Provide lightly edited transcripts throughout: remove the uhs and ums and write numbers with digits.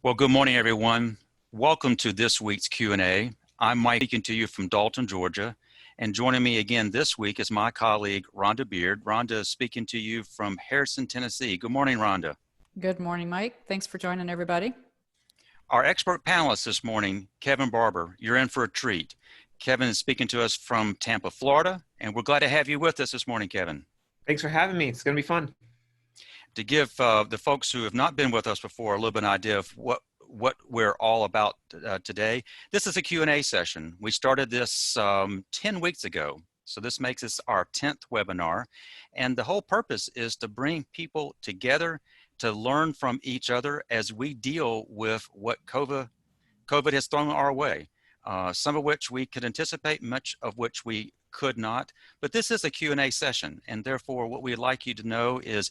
Well, good morning, everyone. Welcome to this week's Q&A. I'm Mike speaking to you from Dalton, Georgia, and joining me again this week is my colleague, Rhonda Beard. Rhonda is speaking to you from Harrison, Tennessee. Good morning, Rhonda. Good morning, Mike. Thanks for joining everybody. Our expert panelist this morning, Kevin Barber. You're in for a treat. Kevin is speaking to us from Tampa, Florida, and we're glad to have you with us this morning, Kevin. Thanks for having me. It's going to be fun. To give the folks who have not been with us before a little bit of an idea of what we're all about today, this is a Q&A session. We started this 10 weeks ago, so this makes this our 10th webinar, and the whole purpose is to bring people together to learn from each other as we deal with what COVID has thrown our way, some of which we could anticipate, much of which we could not. But this is a Q&A session, and therefore what we'd like you to know is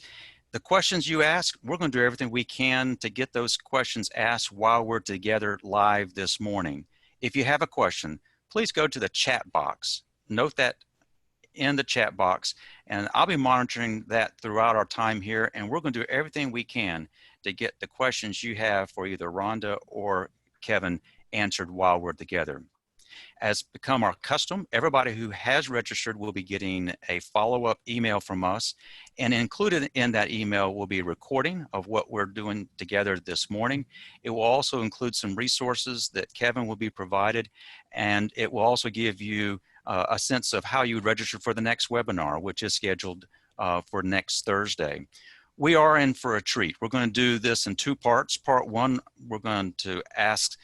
the questions you ask, we're going to do everything we can to get those questions asked while we're together live this morning. If you have a question, please go to the chat box. Note that in the chat box, and I'll be monitoring that throughout our time here, and we're going to do everything we can to get the questions you have for either Rhonda or Kevin answered while we're together. As become our custom, everybody who has registered will be getting a follow-up email from us, and included in that email will be a recording of what we're doing together this morning. It will also include some resources that Kevin will be provided, and it will also give you a sense of how you would register for the next webinar, which is scheduled for next Thursday. We are in for a treat. We're going to do this in two parts. Part one, we're going to ask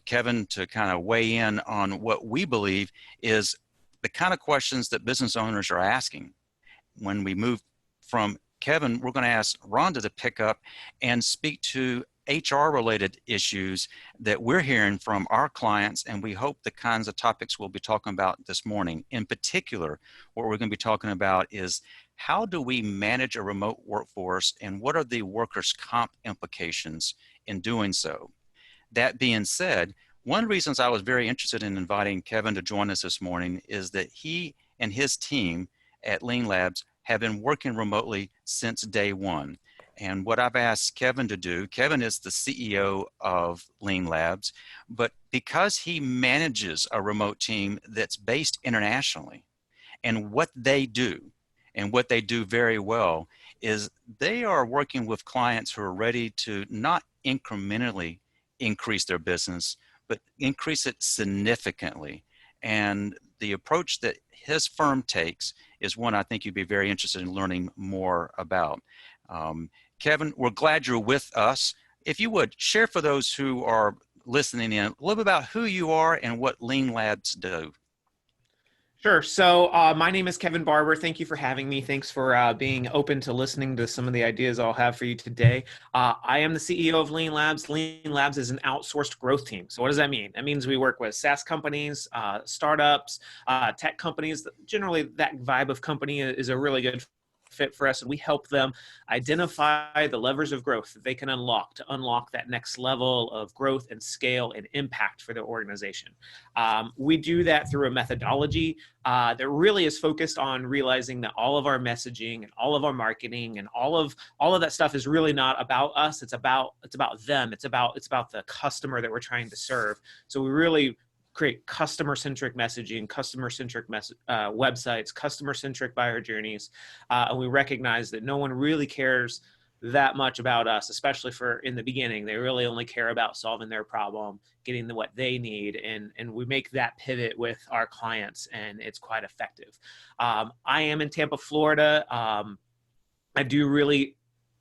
Kevin to kind of weigh in on what we believe is the kind of questions that business owners are asking. When we move from Kevin, we're going to ask Rhonda to pick up and speak to HR related issues that we're hearing from our clients, and we hope the kinds of topics we'll be talking about this morning. In particular, what we're going to be talking about is how do we manage a remote workforce, and what are the workers' comp implications in doing so? That being said, one of the reasons I was very interested in inviting Kevin to join us this morning is that he and his team at Lean Labs have been working remotely since day one. And what I've asked Kevin to do, Kevin is the CEO of Lean Labs, but because he manages a remote team that's based internationally, and what they do very well is they are working with clients who are ready to not incrementally increase their business, but increase it significantly. And the approach that his firm takes is one I think you'd be very interested in learning more about. Kevin, we're glad you're with us. If you would, share for those who are listening in a little bit about who you are and what Lean Labs do. Sure. So my name is Kevin Barber. Thank you for having me. Thanks for being open to listening to some of the ideas I'll have for you today. I am the CEO of Lean Labs. Lean Labs is an outsourced growth team. So what does that mean? That means we work with SaaS companies, startups, tech companies. Generally, that vibe of company is a really good fit for us, and we help them identify the levers of growth that they can unlock to unlock that next level of growth and scale and impact for their organization. We do that through a methodology that really is focused on realizing that all of our messaging and all of our marketing and all of that stuff is really not about us. It's about them. It's about the customer that we're trying to serve. So we really create customer-centric messaging, customer-centric websites, customer-centric buyer journeys, and we recognize that no one really cares that much about us, especially for in the beginning. They really only care about solving their problem, getting what they need, and we make that pivot with our clients, and it's quite effective. I am in Tampa, Florida. I do really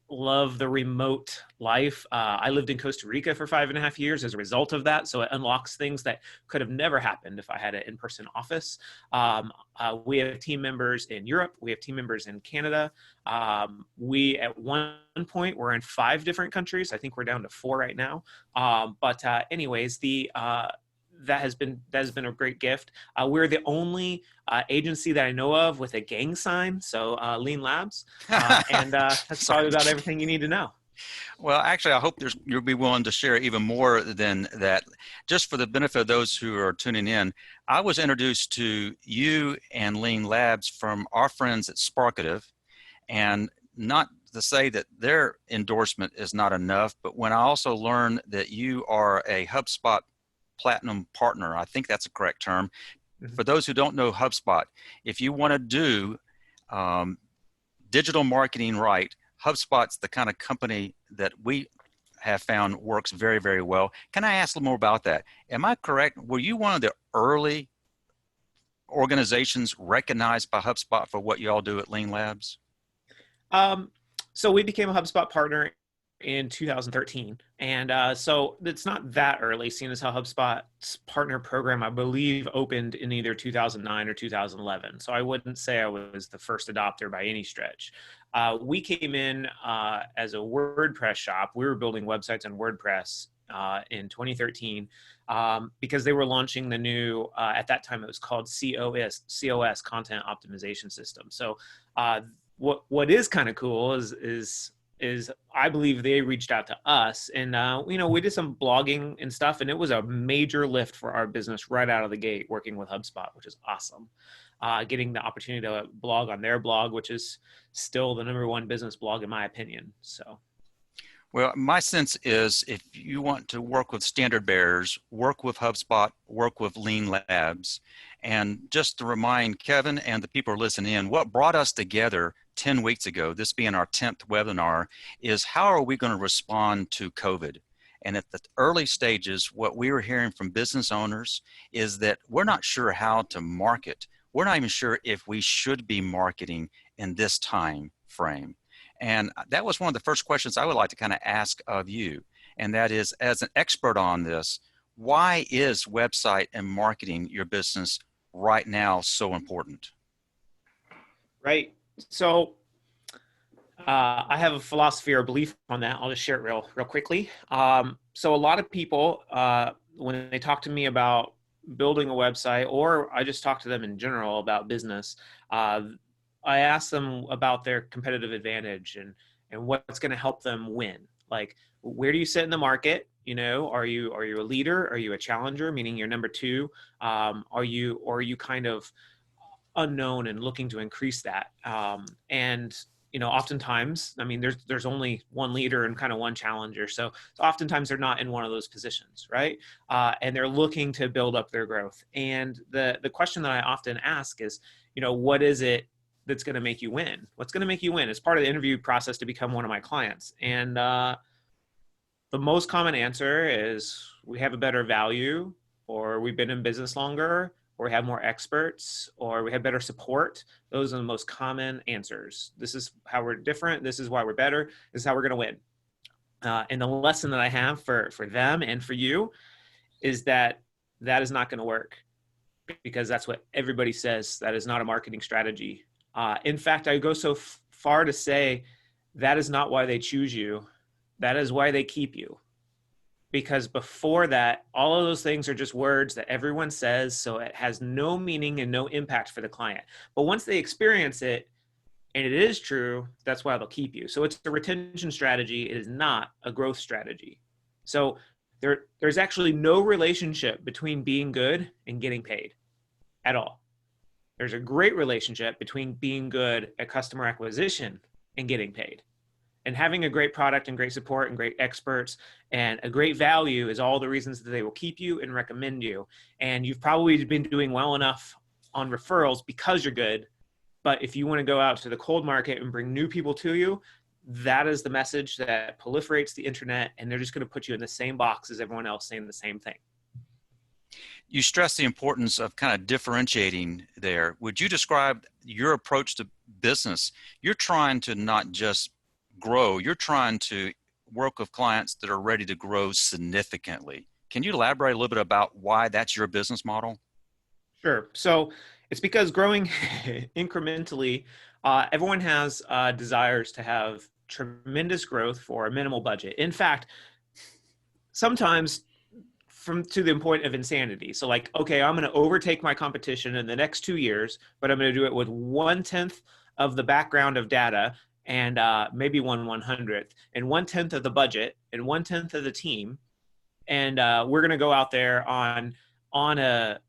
love the remote life. I lived in Costa Rica for 5.5 years as a result of that. So it unlocks things that could have never happened if I had an in-person office. We have team members in Europe. We have team members in Canada. We, at one point, were in 5 different countries. I think we're down to 4 right now. Anyways, that has been a great gift. We're the only agency that I know of with a gang sign, so Lean Labs, and that's probably about everything you need to know. Well, actually, I hope you'll be willing to share even more than that. Just for the benefit of those who are tuning in, I was introduced to you and Lean Labs from our friends at Sparkative, and not to say that their endorsement is not enough, but when I also learned that you are a HubSpot Platinum Partner, I think that's a correct term. For those who don't know HubSpot, if you want to do digital marketing right, HubSpot's the kind of company that we have found works very, very well. Can I ask a little more about that? Am I correct? Were you one of the early organizations recognized by HubSpot for what you all do at Lean Labs? So we became a HubSpot partner in 2013. And so it's not that early, seeing as how HubSpot's partner program, I believe, opened in either 2009 or 2011. So I wouldn't say I was the first adopter by any stretch. We came in as a WordPress shop. We were building websites on WordPress in 2013 because they were launching the new, at that time it was called COS, Content Optimization System. So what is kind of cool is I believe they reached out to us, and we did some blogging and stuff, and it was a major lift for our business right out of the gate working with HubSpot, which is awesome. Getting the opportunity to blog on their blog, which is still the #1 business blog in my opinion. So. Well, my sense is if you want to work with standard bearers, work with HubSpot, work with Lean Labs. And just to remind Kevin and the people who are listening in, what brought us together 10 weeks ago, this being our 10th webinar, is how are we going to respond to COVID? And at the early stages, what we were hearing from business owners is that we're not sure how to market. We're not even sure if we should be marketing in this time frame. And that was one of the first questions I would like to kind of ask of you. And that is, as an expert on this, why is website and marketing your business right now so important? Right. So I have a philosophy or belief on that. I'll just share it real quickly. So a lot of people, when they talk to me about building a website, or I just talk to them in general about business, I ask them about their competitive advantage and what's going to help them win. Like, where do you sit in the market? Are you a leader? Are you a challenger, meaning you're number 2? Are you kind of unknown and looking to increase that? And oftentimes, I mean, there's only one leader and kind of one challenger. So oftentimes they're not in one of those positions, right? And they're looking to build up their growth. And the question that I often ask is, what is it that's going to make you win? What's going to make you win? It's part of the interview process to become one of my clients. And the most common answer is we have a better value, or we've been in business longer, or we have more experts, or we have better support. Those are the most common answers. This is how we're different. This is why we're better. This is how we're going to win. And the lesson that I have for them and for you is that is not going to work, because that's what everybody says. That is not a marketing strategy. In fact, I go so far to say that is not why they choose you. That is why they keep you. Because before that, all of those things are just words that everyone says, so it has no meaning and no impact for the client. But once they experience it, and it is true, that's why they'll keep you. So it's a retention strategy. It is not a growth strategy. So there's actually no relationship between being good and getting paid at all. There's a great relationship between being good at customer acquisition and getting paid. And having a great product and great support and great experts and a great value is all the reasons that they will keep you and recommend you. And you've probably been doing well enough on referrals because you're good. But if you want to go out to the cold market and bring new people to you, that is the message that proliferates the internet, and they're just going to put you in the same box as everyone else saying the same thing. You stress the importance of kind of differentiating there. Would you describe your approach to business? You're trying to not just grow, you're trying to work with clients that are ready to grow significantly. Can you elaborate a little bit about why that's your business model? Sure. So it's because growing incrementally, everyone has desires to have tremendous growth for a minimal budget. In fact, sometimes to the point of insanity. So like, okay, I'm going to overtake my competition in the next 2 years, but I'm going to do it with 1/10 of the background of data, and maybe 1/100th, and 1/10 of the budget, and 1/10 of the team. And we're going to go out there on a,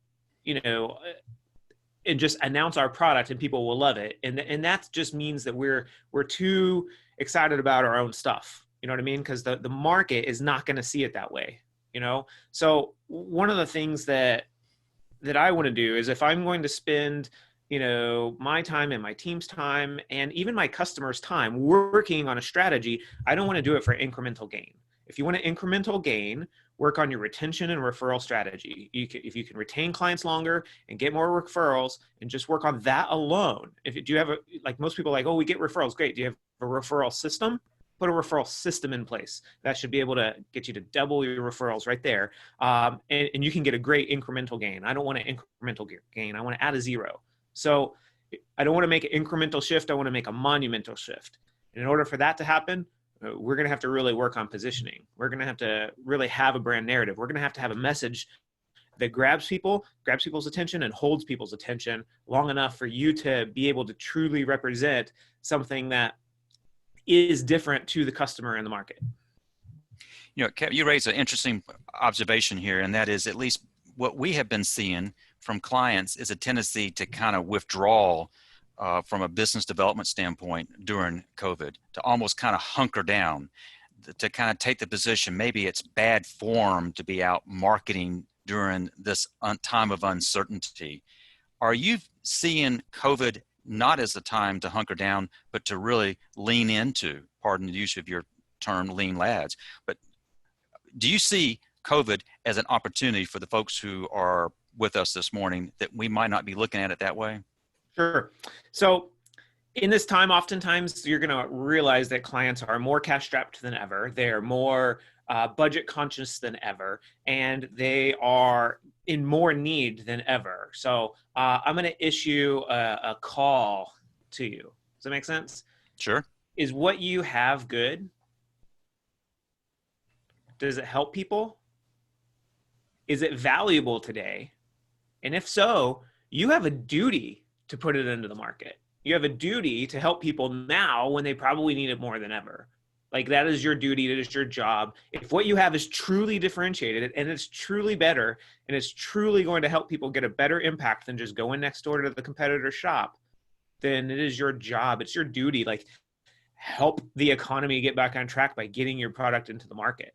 and just announce our product, and people will love it. And that just means that we're too excited about our own stuff. You know what I mean? Because the market is not going to see it that way, you know? So one of the things that I want to do is, if I'm going to spend, you know, my time and my team's time and even my customers' time working on a strategy, I don't want to do it for incremental gain. If you want an incremental gain, work on your retention and referral strategy. If you can retain clients longer and get more referrals and just work on that alone. Do you have like most people are like, oh, we get referrals. Great. Do you have a referral system? Put a referral system in place. That should be able to get you to double your referrals right there. And you can get a great incremental gain. I don't want an incremental gain. I want to add a zero. So I don't want to make an incremental shift. I want to make a monumental shift. And in order for that to happen, we're going to have to really work on positioning. We're going to have to really have a brand narrative. We're going to have a message that grabs people's attention and holds people's attention long enough for you to be able to truly represent something that is different to the customer in the market. You know, Kev, you raise an interesting observation here, and that is, at least what we have been seeing from clients is a tendency to kind of withdraw from a business development standpoint during COVID, to almost kind of hunker down, to kind of take the position, maybe it's bad form to be out marketing during this time of uncertainty. Are you seeing COVID not as a time to hunker down, but to really lean into, pardon the use of your term, lean lads? But do you see COVID as an opportunity for the folks who are with us this morning that we might not be looking at it that way? Sure. So in this time, oftentimes you're going to realize that clients are more cash strapped than ever. They're more budget conscious than ever, and they are in more need than ever. So I'm going to issue a call to you. Does that make sense? Sure. Is what you have good? Does it help people? Is it valuable today? And if so, you have a duty to put it into the market. You have a duty to help people now when they probably need it more than ever. Like, that is your duty. That is your job. If what you have is truly differentiated and it's truly better and it's truly going to help people get a better impact than just going next door to the competitor's shop, then it is your job. It's your duty. Like, help the economy get back on track by getting your product into the market.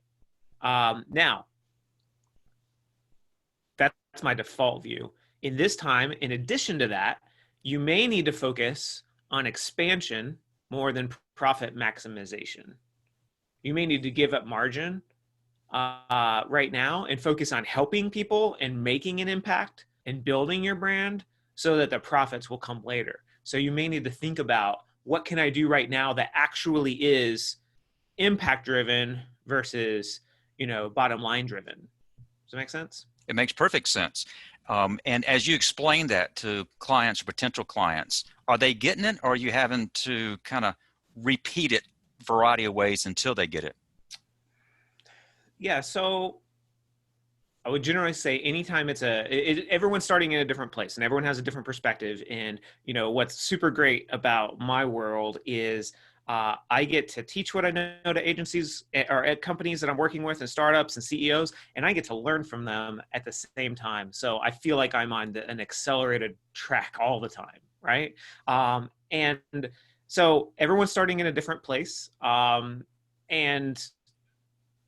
Now, that's my default view. In this time, in addition to that, you may need to focus on expansion more than profit maximization. You may need to give up margin right now and focus on helping people and making an impact and building your brand so that the profits will come later. So you may need to think about, what can I do right now that actually is impact driven versus, bottom line driven. Does that make sense? It makes perfect sense. And as you explain that to clients or potential clients, are they getting it, or are you having to kind of repeat it a variety of ways until they get it? Yeah, so I would generally say anytime everyone's starting in a different place and everyone has a different perspective. And, what's super great about my world is I get to teach what I know to agencies or at companies that I'm working with and startups and CEOs, and I get to learn from them at the same time. So I feel like I'm on an accelerated track all the time, right? And so everyone's starting in a different place. And,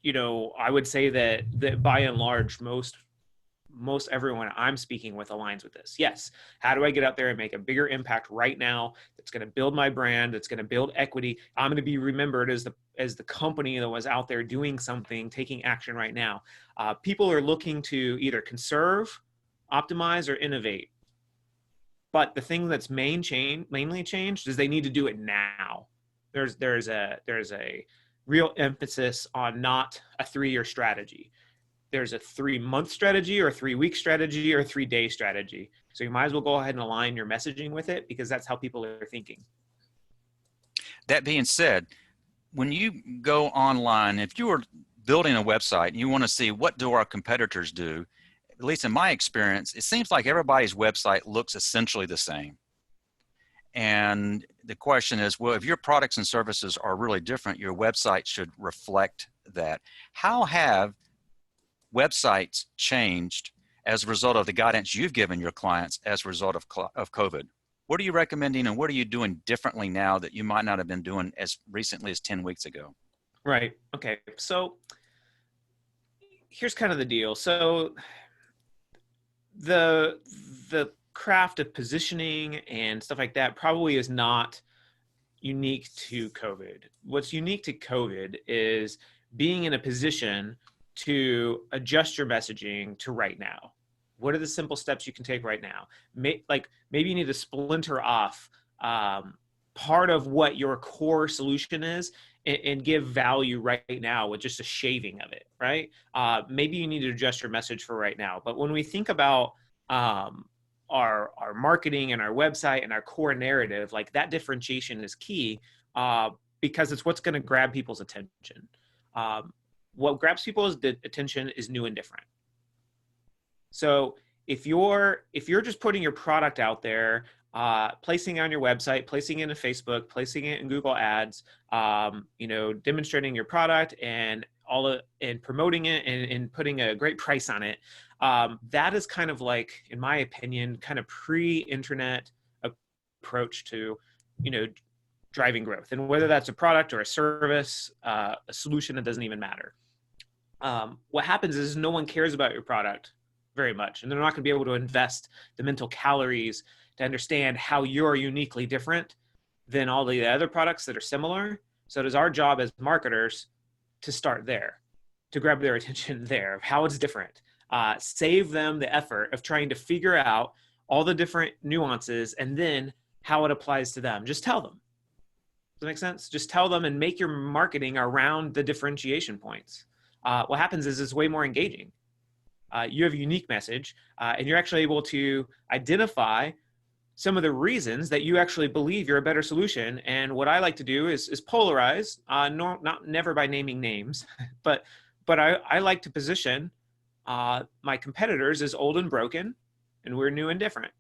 I would say that by and large, most everyone I'm speaking with aligns with this. Yes. How do I get out there and make a bigger impact right now that's going to build my brand, that's going to build equity? I'm going to be remembered as the company that was out there doing something, taking action right now. People are looking to either conserve, optimize, or innovate. But the thing that's mainly changed is they need to do it now. There's a real emphasis on not a 3-year strategy. There's a 3-month strategy or a 3-week strategy or a 3-day strategy. So you might as well go ahead and align your messaging with it, because that's how people are thinking. That being said, when you go online, if you are building a website and you want to see what do our competitors do, at least in my experience, it seems like everybody's website looks essentially the same. And the question is, well, if your products and services are really different, your website should reflect that. How have websites changed as a result of the guidance you've given your clients as a result of COVID? What are you recommending and what are you doing differently now that you might not have been doing as recently as 10 weeks ago? Right. Okay. So here's kind of the deal. So the the craft of positioning and stuff like that probably is not unique to COVID. What's unique to COVID is being in a position to adjust your messaging to right now. What are the simple steps you can take right now? Maybe you need to splinter off part of what your core solution is and give value right now with just a shaving of it, right? Maybe you need to adjust your message for right now. But when we think about our marketing and our website and our core narrative, like that differentiation is key because it's what's going to grab people's attention. What grabs people's attention is new and different. So if you're just putting your product out there, placing it on your website, placing it in Facebook, placing it in Google Ads, demonstrating your product and promoting it and putting a great price on it, that is kind of like, in my opinion, kind of pre-internet approach to, driving growth. And whether that's a product or a service, a solution, it doesn't even matter. What happens is no one cares about your product very much, and they're not going to be able to invest the mental calories to understand how you're uniquely different than all the other products that are similar. So it is our job as marketers to start there, to grab their attention there, of how it's different. Save them the effort of trying to figure out all the different nuances and then how it applies to them. Just tell them. Does that make sense? Just tell them and make your marketing around the differentiation points. What happens is it's way more engaging. You have a unique message, and you're actually able to identify some of the reasons that you actually believe you're a better solution. And what I like to do is polarize, never by naming names, but I like to position my competitors as old and broken, and we're new and different.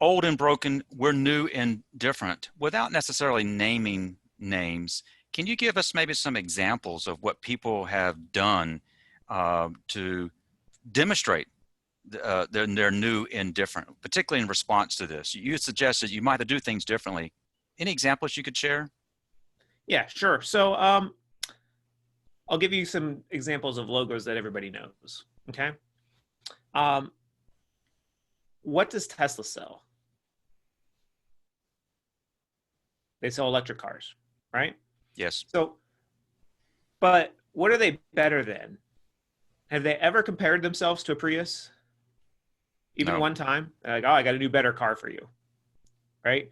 Old and broken, we're new and different, without necessarily naming names. Can you give us maybe some examples of what people have done to demonstrate they're new and different, particularly in response to this? You suggested you might do things differently. Any examples you could share? Yeah, sure. So I'll give you some examples of logos that everybody knows. Okay. What does Tesla sell? They sell electric cars, right? Yes. So, but what are they better than? Have they ever compared themselves to a Prius? Even No. one time? They're like, oh, I got a new better car for you, right?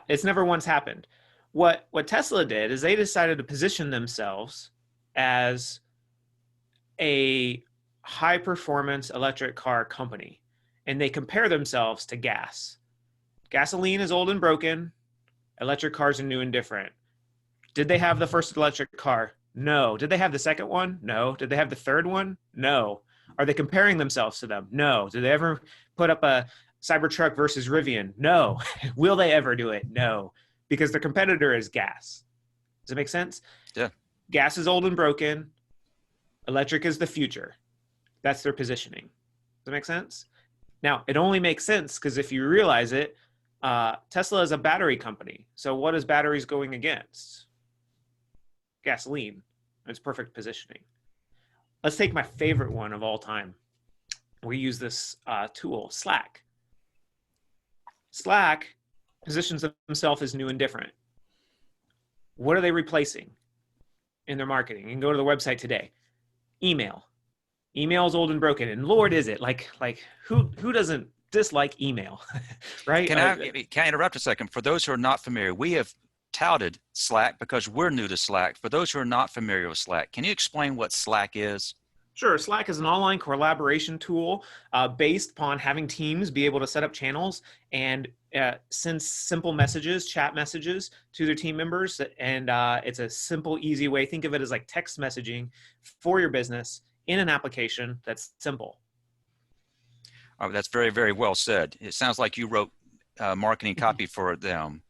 It's never once happened. What Tesla did is they decided to position themselves as a high performance electric car company, and they compare themselves to gas. Gasoline is old and broken. Electric cars are new and different. Did they have the first electric car? No. Did they have the second one? No. Did they have the third one? No. Are they comparing themselves to them? No. Did they ever put up a Cybertruck versus Rivian? No. Will they ever do it? No. Because their competitor is gas. Does it make sense? Yeah. Gas is old and broken. Electric is the future. That's their positioning. Does that make sense? Now, it only makes sense because if you realize it, Tesla is a battery company. So what is batteries going against? Gasoline. It's perfect positioning. Let's take my favorite one of all time. We use this tool, Slack. Slack positions themselves as new and different. What are they replacing in their marketing? You can go to the website today. Email. Email is old and broken, and Lord, is it like who doesn't dislike email, right? Can I interrupt a second? For those who are not familiar, we have touted Slack because we're new to Slack. For those who are not familiar with Slack, can you explain what Slack is? Sure. Slack is an online collaboration tool based upon having teams be able to set up channels and send simple messages, chat messages to their team members. And it's a simple, easy way. Think of it as like text messaging for your business in an application that's simple. Oh, that's very, very well said. It sounds like you wrote marketing copy for them.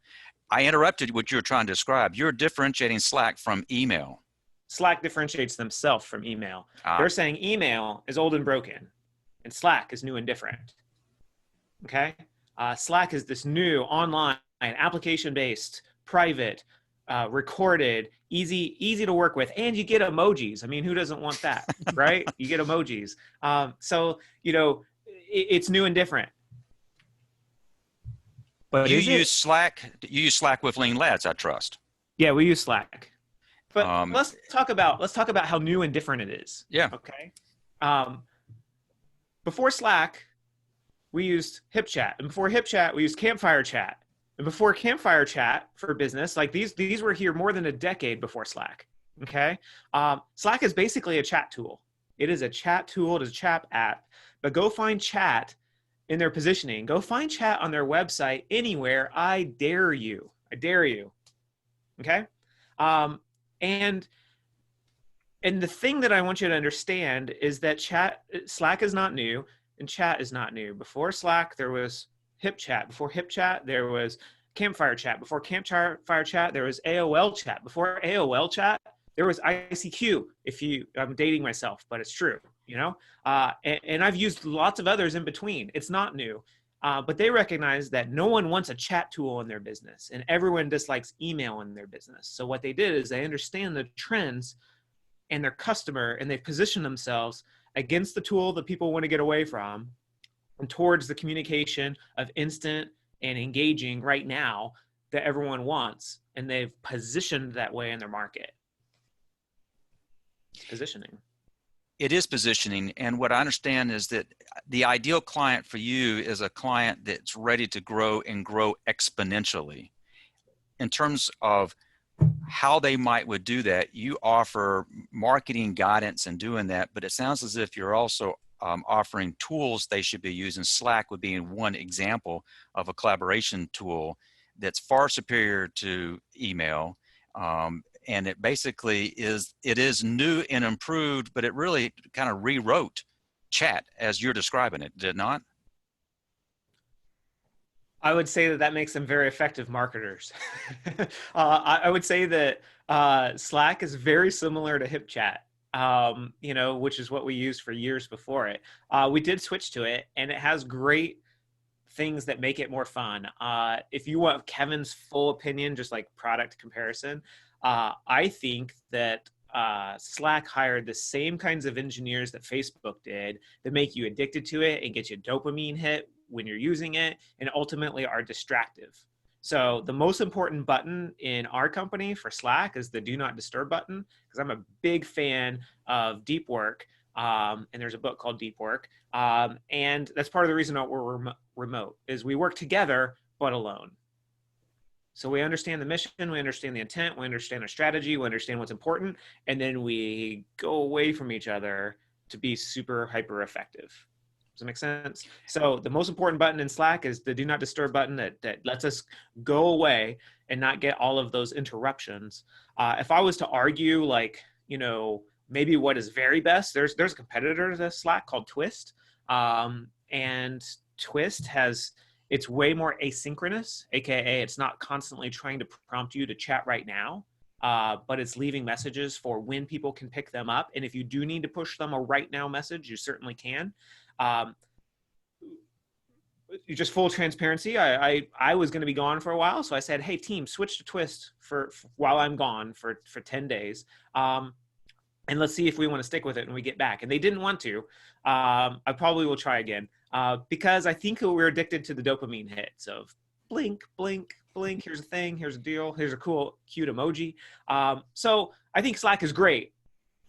I interrupted what you were trying to describe. You're differentiating Slack from email. Slack differentiates themselves from email. They're saying email is old and broken, and Slack is new and different. Okay. Slack is this new online application-based, private, recorded, easy to work with, and you get emojis. I mean, who doesn't want that, right? You get emojis. So it's new and different. But You use Slack. You use Slack with Lean Labs, I trust. Yeah, we use Slack. But Um, let's talk about how new and different it is. Yeah. Okay. Before Slack, we used HipChat, and before HipChat, we used Campfire Chat, and before Campfire Chat for business, like these were here more than a decade before Slack. Okay. Slack is basically a chat tool. It is a chat tool. It is a chat app. But go find chat in their positioning. Go find chat on their website anywhere. I dare you. I dare you. Okay. And the thing that I want you to understand is that Slack is not new and chat is not new. Before Slack, there was HipChat. Before HipChat, there was Campfire Chat. Before Campfire Chat, there was AOL Chat. Before AOL Chat, there was ICQ. I'm dating myself, but it's true, and I've used lots of others in between. It's not new. But they recognize that no one wants a chat tool in their business and everyone dislikes email in their business. So what they did is they understand the trends and their customer, and they've positioned themselves against the tool that people want to get away from and towards the communication of instant and engaging right now that everyone wants. And they've positioned that way in their market. Positioning. It is positioning. And what I understand is that the ideal client for you is a client that's ready to grow and grow exponentially. In terms of how they would do that, you offer marketing guidance in doing that, but it sounds as if you're also offering tools they should be using. Slack would be one example of a collaboration tool that's far superior to email. And it basically is new and improved, but it really kind of rewrote chat as you're describing it, did it not? I would say that makes them very effective marketers. I would say that Slack is very similar to HipChat, which is what we used for years before it. We did switch to it, and it has great things that make it more fun. If you want Kevin's full opinion, just like product comparison, I think that Slack hired the same kinds of engineers that Facebook did that make you addicted to it and get you a dopamine hit when you're using it, and ultimately are distractive. So the most important button in our company for Slack is the do not disturb button, because I'm a big fan of deep work. And there's a book called Deep Work. And that's part of the reason that we're remote is we work together, but alone. So we understand the mission, we understand the intent, we understand our strategy, we understand what's important, and then we go away from each other to be super hyper effective. Does that make sense? So the most important button in Slack is the do not disturb button that lets us go away and not get all of those interruptions. If I was to argue, maybe what is very best, there's a competitor to Slack called Twist. And Twist it's way more asynchronous, AKA it's not constantly trying to prompt you to chat right now, but it's leaving messages for when people can pick them up. And if you do need to push them a right now message, you certainly can. Just full transparency, I was going to be gone for a while, so I said, hey team, switch to Twist for while I'm gone for 10 days, and let's see if we want to stick with it when we get back. And they didn't want to. I probably will try again, because I think we're addicted to the dopamine hits of blink, blink, blink, here's a thing, here's a deal, here's a cool cute emoji. So I think Slack is great,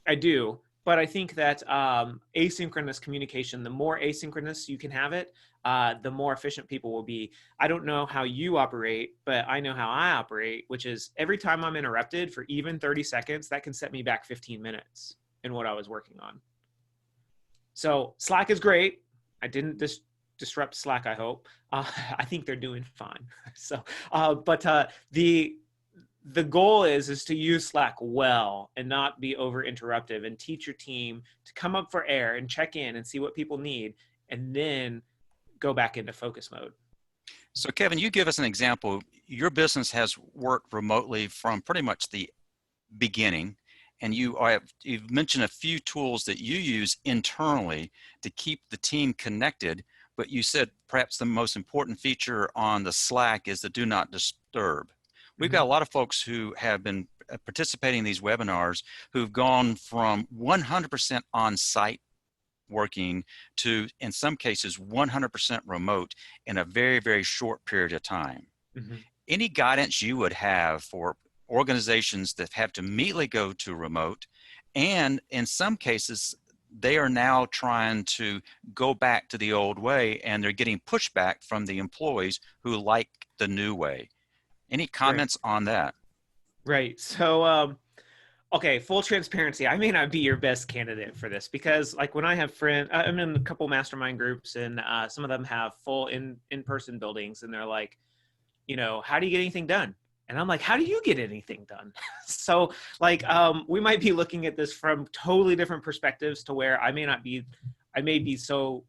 I do. But I think that asynchronous communication, the more asynchronous you can have it, the more efficient people will be. I don't know how you operate, but I know how I operate, which is every time I'm interrupted for even 30 seconds, that can set me back 15 minutes in what I was working on. So Slack is great. I didn't disrupt Slack, I hope. I think they're doing fine. So, but the goal is to use Slack well and not be over interruptive, and teach your team to come up for air and check in and see what people need, and then go back into focus mode. So Kevin, you give us an example. Your business has worked remotely from pretty much the beginning, and you've mentioned a few tools that you use internally to keep the team connected, but you said perhaps the most important feature on the Slack is the do not disturb. We've got a lot of folks who have been participating in these webinars who've gone from 100% on-site working to, in some cases, 100% remote in a very, very short period of time. Any guidance you would have for organizations that have to immediately go to remote, and in some cases, they are now trying to go back to the old way and they're getting pushback from the employees who like the new way. Any comments on that? Right. So, okay, full transparency. I may not be your best candidate for this because, like, when I have friends, I'm in a couple mastermind groups, and some of them have full in-person buildings, and they're like, how do you get anything done? And I'm like, how do you get anything done? So, like, we might be looking at this from totally different perspectives, to where I may be so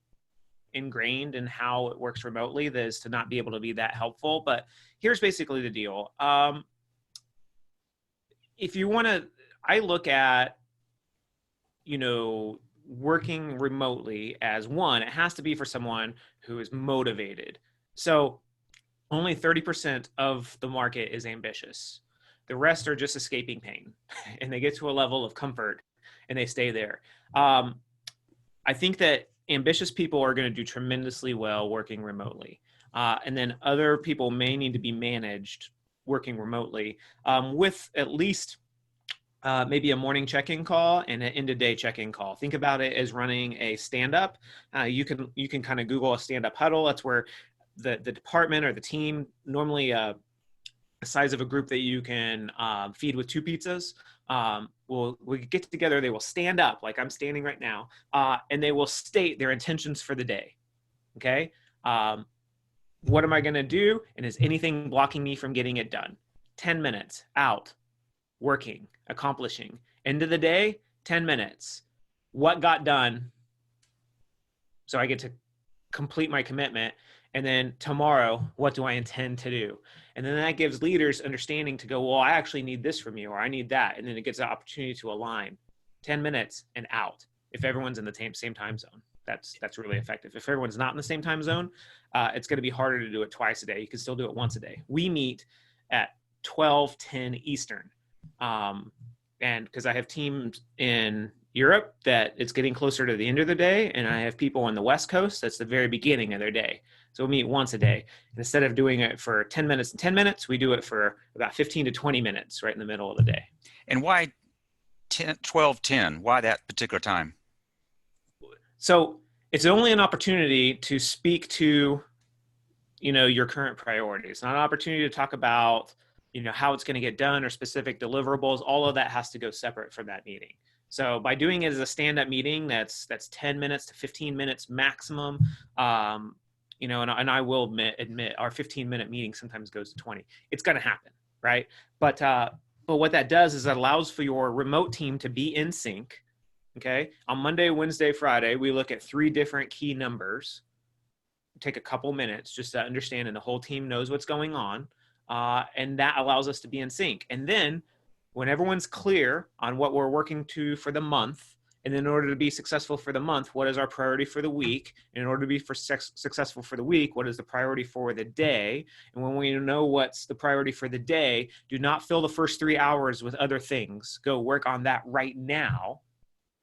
ingrained in how it works remotely that is to not be able to be that helpful. But here's basically the deal. If you want to, I look at, working remotely as one, it has to be for someone who is motivated. So only 30% of the market is ambitious. The rest are just escaping pain, and they get to a level of comfort and they stay there. I think that ambitious people are going to do tremendously well working remotely. And then other people may need to be managed working remotely with at least maybe a morning check-in call and an end-of-day check-in call. Think about it as running a stand-up. You can kind of Google a stand-up huddle. That's where the department or the team, normally the size of a group that you can feed with 2 pizzas, will get together. They will stand up like I'm standing right now, and they will state their intentions for the day. Okay. What am I going to do? And is anything blocking me from getting it done? 10 minutes out, working, accomplishing. End of the day, 10 minutes. What got done? So I get to complete my commitment. And then tomorrow, what do I intend to do? And then that gives leaders understanding to go, well, I actually need this from you, or I need that. And then it gives an opportunity to align. 10 minutes and out. If everyone's in the same time zone, that's really effective. If everyone's not in the same time zone, it's going to be harder to do it twice a day. You can still do it once a day. We meet at 12:10 Eastern. And because I have teams in Europe that it's getting closer to the end of the day, and I have people on the West Coast that's the very beginning of their day. So we meet once a day. And instead of doing it for 10 minutes and 10 minutes, we do it for about 15 to 20 minutes right in the middle of the day. And why 12:10? Why that particular time? So it's only an opportunity to speak to, your current priorities, not an opportunity to talk about, how it's going to get done or specific deliverables. All of that has to go separate from that meeting. So by doing it as a stand-up meeting, that's 10 minutes to 15 minutes maximum. And I will admit our 15-minute meeting sometimes goes to 20. It's going to happen, right? But what that does is it allows for your remote team to be in sync. Okay. On Monday, Wednesday, Friday, we look at 3 different key numbers. Take a couple minutes just to understand, and the whole team knows what's going on. And that allows us to be in sync. And then when everyone's clear on what we're working to for the month, and in order to be successful for the month, what is our priority for the week? And in order to be successful for the week, what is the priority for the day? And when we know what's the priority for the day, do not fill the first 3 hours with other things. Go work on that right now.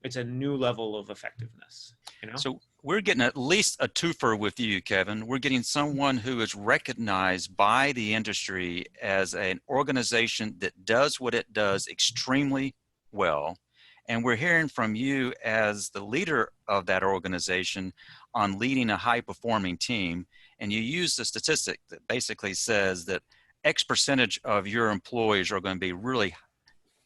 It's a new level of effectiveness. So we're getting at least a twofer with you, Kevin. We're getting someone who is recognized by the industry as an organization that does what it does extremely well. And we're hearing from you as the leader of that organization on leading a high-performing team. And you use the statistic that basically says that X percentage of your employees are going to be really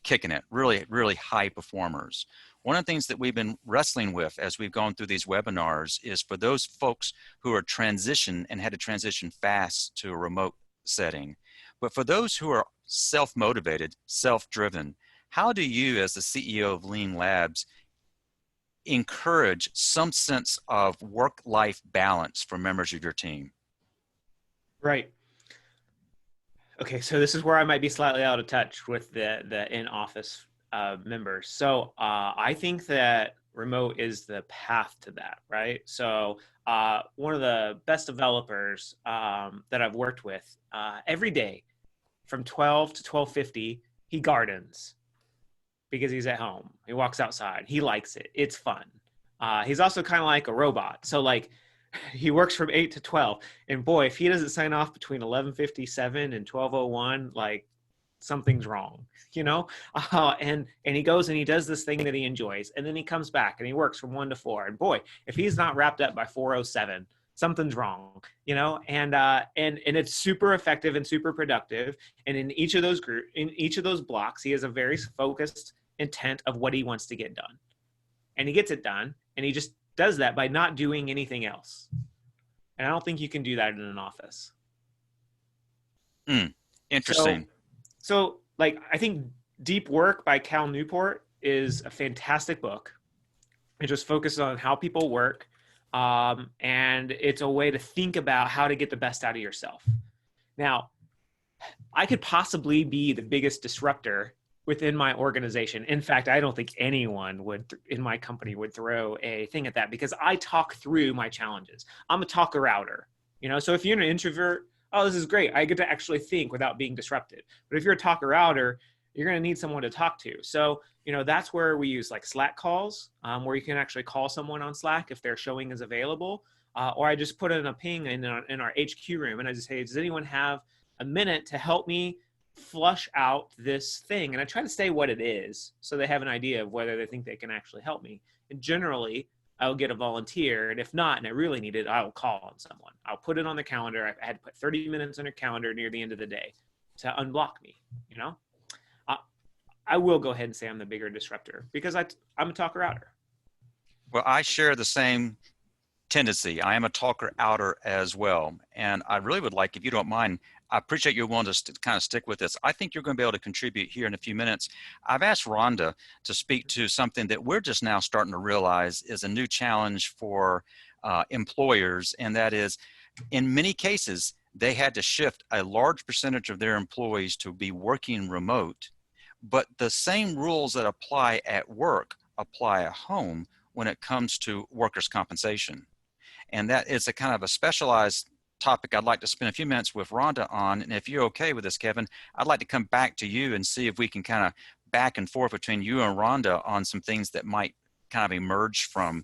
kicking it, really, really high performers. One of the things that we've been wrestling with as we've gone through these webinars is for those folks who are transitioned and had to transition fast to a remote setting. But for those who are self-motivated, self-driven, how do you, as the CEO of Lean Labs, encourage some sense of work-life balance for members of your team? Right. Okay, so this is where I might be slightly out of touch with the in-office members. So I think that remote is the path to that, right? So one of the best developers that I've worked with, every day from 12 to 12:50, he gardens because he's at home. He walks outside. He likes it. It's fun. He's also kind of like a robot. So like he works from 8 to 12. And boy, if he doesn't sign off between 11:57 and 12:01, like something's wrong, you know? And he goes and he does this thing that he enjoys. And then he comes back and he works from 1 to 4. And boy, if he's not wrapped up by 4:07, something's wrong, you know? And it's super effective and super productive. And in each of those blocks, he has a very focused intent of what he wants to get done. And he gets it done. And he just does that by not doing anything else. And I don't think you can do that in an office. Interesting. So like, I think Deep Work by Cal Newport is a fantastic book. It just focuses on how people work. And it's a way to think about how to get the best out of yourself. Now, I could possibly be the biggest disruptor within my organization. In fact, I don't think anyone in my company would throw a thing at that because I talk through my challenges. I'm a talker outer, you know? So if you're an introvert, oh, this is great. I get to actually think without being disrupted. But if you're a talker outer, you're going to need someone to talk to. So, you know, that's where we use like Slack calls, where you can actually call someone on Slack if their showing is available. Or I just put in a ping in our HQ room and I just say, does anyone have a minute to help me flush out this thing? And I try to say what it is so they have an idea of whether they think they can actually help me. And generally, I'll get a volunteer. And if not, and I really need it, I'll call on someone. I'll put it on the calendar. I had to put 30 minutes on your calendar near the end of the day to unblock me, you know? I will go ahead and say I'm the bigger disruptor because I'm a talker outer. Well, I share the same tendency. I am a talker outer as well. And I really would like, if you don't mind, I appreciate you willing to kind of stick with this. I think you're going to be able to contribute here in a few minutes. I've asked Rhonda to speak to something that we're just now starting to realize is a new challenge for employers. And that is, in many cases, they had to shift a large percentage of their employees to be working remote. But the same rules that apply at work apply at home when it comes to workers' compensation. And that is a kind of a specialized topic I'd like to spend a few minutes with Rhonda on. And if you're okay with this, Kevin, I'd like to come back to you and see if we can kind of back and forth between you and Rhonda on some things that might kind of emerge from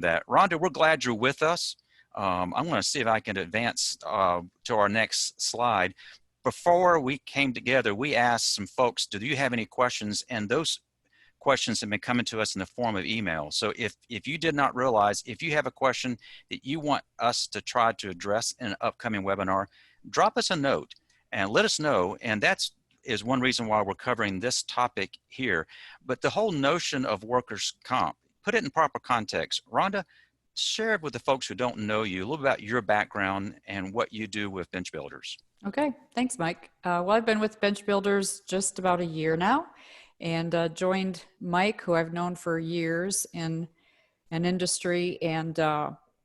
that. Rhonda, we're glad you're with us. I'm going to see if I can advance to our next slide. Before we came together, we asked some folks, do you have any questions? And those questions have been coming to us in the form of email. So if you did not realize, if you have a question that you want us to try to address in an upcoming webinar, drop us a note and let us know. And that is one reason why we're covering this topic here. But the whole notion of workers' comp, put it in proper context. Rhonda, share with the folks who don't know you a little about your background and what you do with Bench Builders. Okay, thanks, Mike. Well, I've been with Bench Builders just about a year now and joined Mike, who I've known for years in an industry and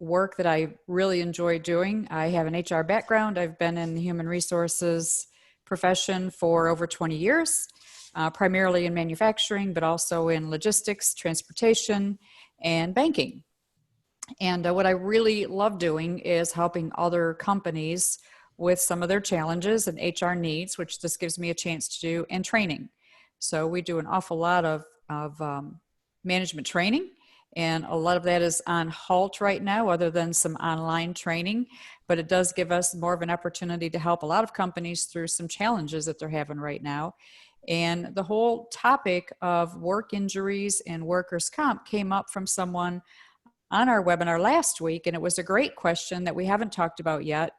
work that I really enjoy doing. I have an HR background. I've been in the human resources profession for over 20 years, primarily in manufacturing, but also in logistics, transportation, and banking. And what I really love doing is helping other companies with some of their challenges and HR needs, which this gives me a chance to do, and training. So we do an awful lot of management training, and a lot of that is on halt right now, other than some online training, but it does give us more of an opportunity to help a lot of companies through some challenges that they're having right now. And the whole topic of work injuries and workers' comp came up from someone on our webinar last week, and it was a great question that we haven't talked about yet,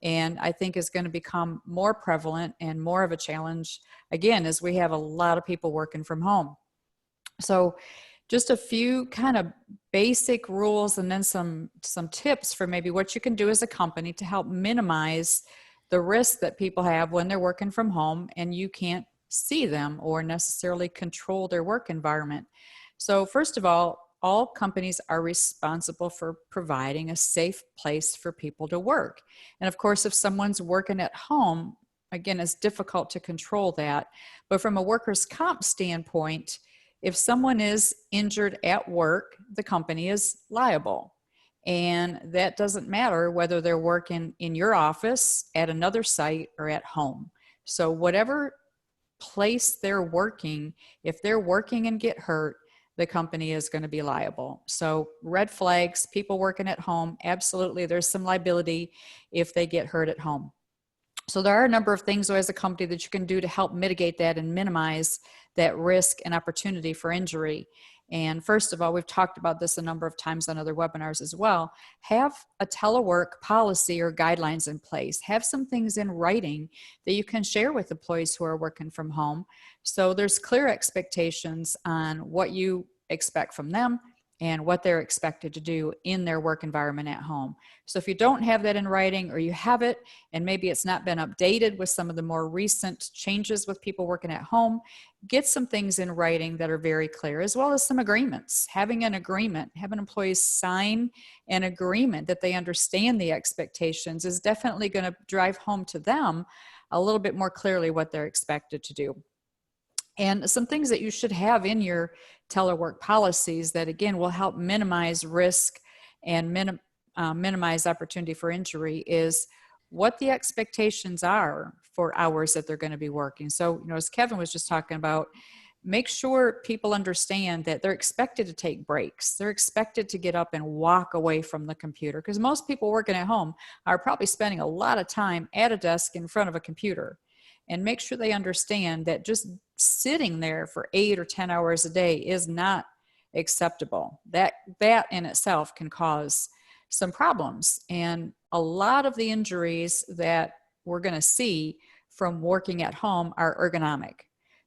and I think is going to become more prevalent and more of a challenge, again, as we have a lot of people working from home. So just a few kind of basic rules and then some tips for maybe what you can do as a company to help minimize the risk that people have when they're working from home and you can't see them or necessarily control their work environment. So first of all companies are responsible for providing a safe place for people to work. And of course, if someone's working at home, again, it's difficult to control that. But from a workers' comp standpoint, if someone is injured at work, the company is liable. And that doesn't matter whether they're working in your office, at another site, or at home. So whatever place they're working, if they're working and get hurt, the company is going to be liable. So red flags, people working at home, absolutely, there's some liability if they get hurt at home. So there are a number of things as a company that you can do to help mitigate that and minimize that risk and opportunity for injury. And first of all, we've talked about this a number of times on other webinars as well. Have a telework policy or guidelines in place. Have some things in writing that you can share with employees who are working from home. So there's clear expectations on what you expect from them and what they're expected to do in their work environment at home. So if you don't have that in writing, or you have it and maybe it's not been updated with some of the more recent changes with people working at home, get some things in writing that are very clear, as well as some agreements. Having an agreement, having employees sign an agreement that they understand the expectations is definitely going to drive home to them a little bit more clearly what they're expected to do. And some things that you should have in your telework policies that, again, will help minimize risk and minimize opportunity for injury is what the expectations are for hours that they're going to be working. So, as Kevin was just talking about, make sure people understand that they're expected to take breaks. They're expected to get up and walk away from the computer, because most people working at home are probably spending a lot of time at a desk in front of a computer. And make sure they understand that just sitting there for 8 or 10 hours a day is not acceptable. That in itself can cause some problems. And a lot of the injuries that we're going to see from working at home are ergonomic.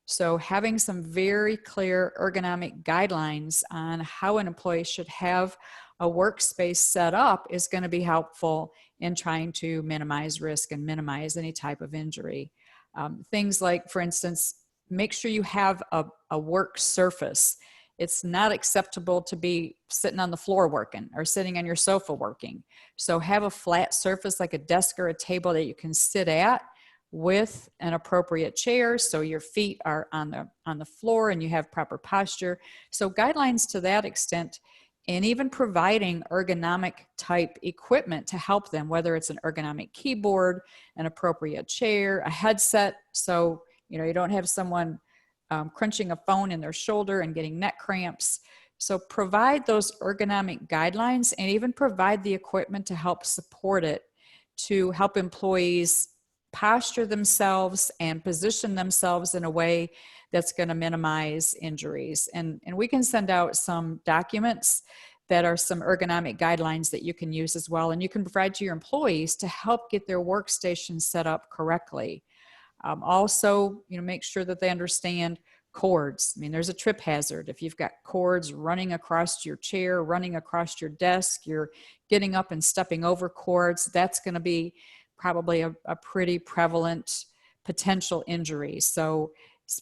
So having some very clear ergonomic guidelines on how an employee should have a workspace set up is going to be helpful in trying to minimize risk and minimize any type of injury. Things like, for instance, make sure you have a work surface. It's not acceptable to be sitting on the floor working or sitting on your sofa working. So have a flat surface like a desk or a table that you can sit at with an appropriate chair, so your feet are on the floor and you have proper posture. So guidelines to that extent, and even providing ergonomic type equipment to help them, whether it's an ergonomic keyboard, an appropriate chair, a headset. So, you don't have someone crunching a phone in their shoulder and getting neck cramps. So provide those ergonomic guidelines and even provide the equipment to help support it, to help employees posture themselves and position themselves in a way that's going to minimize injuries. And we can send out some documents that are some ergonomic guidelines that you can use as well. And you can provide to your employees to help get their workstation set up correctly. Also, make sure that they understand cords. I mean, there's a trip hazard. If you've got cords running across your chair, running across your desk, you're getting up and stepping over cords, that's going to be probably a pretty prevalent potential injury. So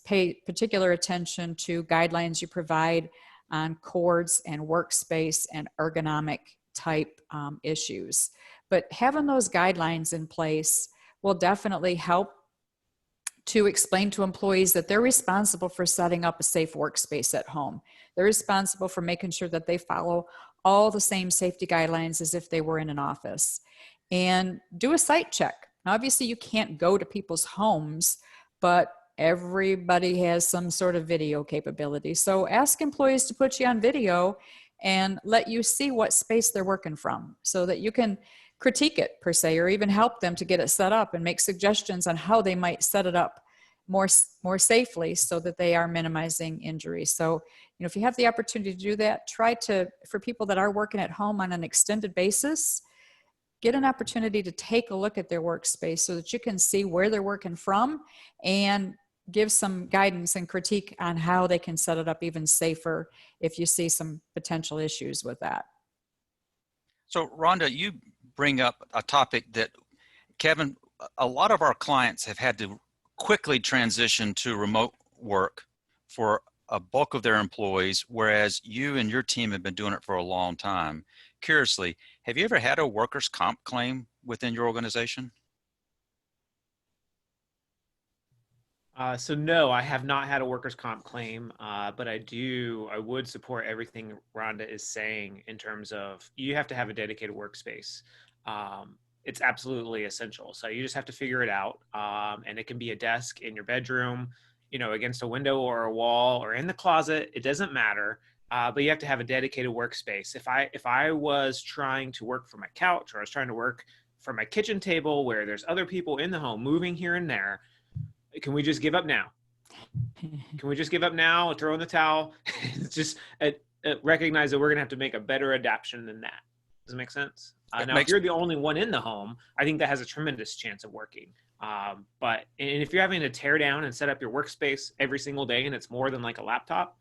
pay particular attention to guidelines you provide on cords and workspace and ergonomic type issues. But having those guidelines in place will definitely help to explain to employees that they're responsible for setting up a safe workspace at home. They're responsible for making sure that they follow all the same safety guidelines as if they were in an office. And do a site check. Now, obviously, you can't go to people's homes, but everybody has some sort of video capability. So ask employees to put you on video and let you see what space they're working from so that you can critique it per se, or even help them to get it set up and make suggestions on how they might set it up more safely so that they are minimizing injuries. So, if you have the opportunity to do that, try to, for people that are working at home on an extended basis, get an opportunity to take a look at their workspace so that you can see where they're working from and give some guidance and critique on how they can set it up even safer if you see some potential issues with that. So Rhonda, you bring up a topic that, Kevin, a lot of our clients have had to quickly transition to remote work for a bulk of their employees, whereas you and your team have been doing it for a long time. Curiously, have you ever had a workers' comp claim within your organization? So no, I have not had a workers' comp claim, but I would support everything Rhonda is saying in terms of you have to have a dedicated workspace. It's absolutely essential. So you just have to figure it out. And it can be a desk in your bedroom, against a window or a wall or in the closet. It doesn't matter. But you have to have a dedicated workspace. If I was trying to work from my couch, or I was trying to work from my kitchen table where there's other people in the home moving here and there, can we just give up now? Can we just give up now and throw in the towel? It's just recognize that we're going to have to make a better adaptation than that. Does it make sense? Now, if you're the only one in the home, I think that has a tremendous chance of working. But if you're having to tear down and set up your workspace every single day and it's more than like a laptop,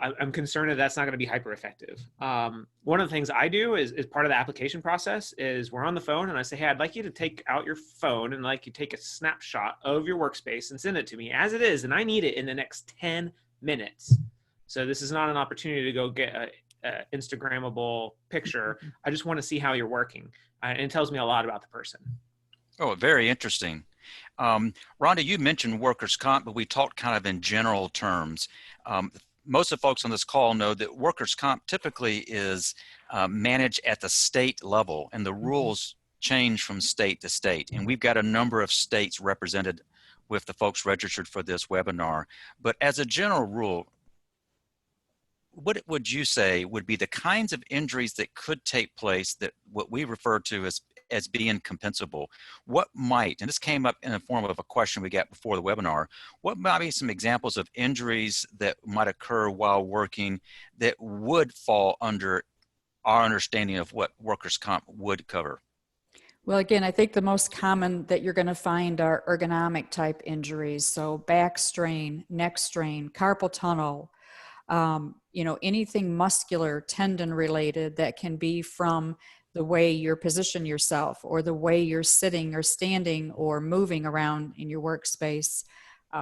I'm concerned that that's not going to be hyper effective. One of the things I do is part of the application process is we're on the phone and I say, hey, I'd like you to take out your phone and like you take a snapshot of your workspace and send it to me as it is. And I need it in the next 10 minutes. So this is not an opportunity to go get a Instagrammable picture. I just want to see how you're working. And it tells me a lot about the person. Oh, very interesting. Rhonda, you mentioned workers' comp, but we talked kind of in general terms. Most of the folks on this call know that workers' comp typically is managed at the state level, and the rules change from state to state. And we've got a number of states represented with the folks registered for this webinar. But as a general rule, what would you say would be the kinds of injuries that could take place that what we refer to as being compensable? What might, and this came up in the form of a question we got before the webinar, what might be some examples of injuries that might occur while working that would fall under our understanding of what workers' comp would cover? Well, again, I think the most common that you're going to find are ergonomic type injuries. So back strain, neck strain, carpal tunnel, anything muscular, tendon related that can be from the way you position yourself or the way you're sitting or standing or moving around in your workspace.